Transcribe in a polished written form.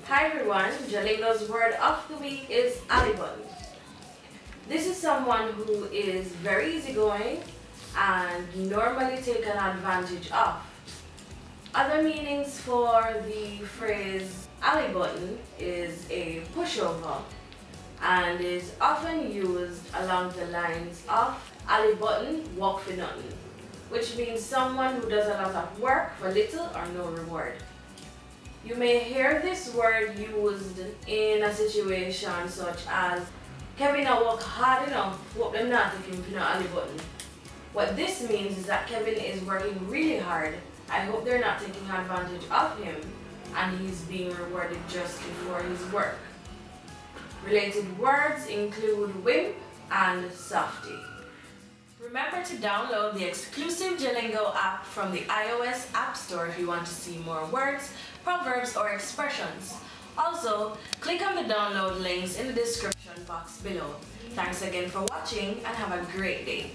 Hi everyone, JaLingo's word of the week is alibun. This is someone who is very easygoing and normally taken advantage of. Other meanings for the phrase alibun is a pushover and is often used along the lines of alibutton walk for nothing, which means someone who does a lot of work for little or no reward. You may hear this word used in a situation such as Kevin I work hard enough, hope them not take him for no alibutton. What this means is that Kevin is working really hard. I hope they're not taking advantage of him and he's being rewarded just for his work. Related words include wimp and softy. Remember to download the exclusive JaLingo app from the iOS App Store if you want to see more words, proverbs, or expressions. Also, click on the download links in the description box below. Thanks again for watching and have a great day.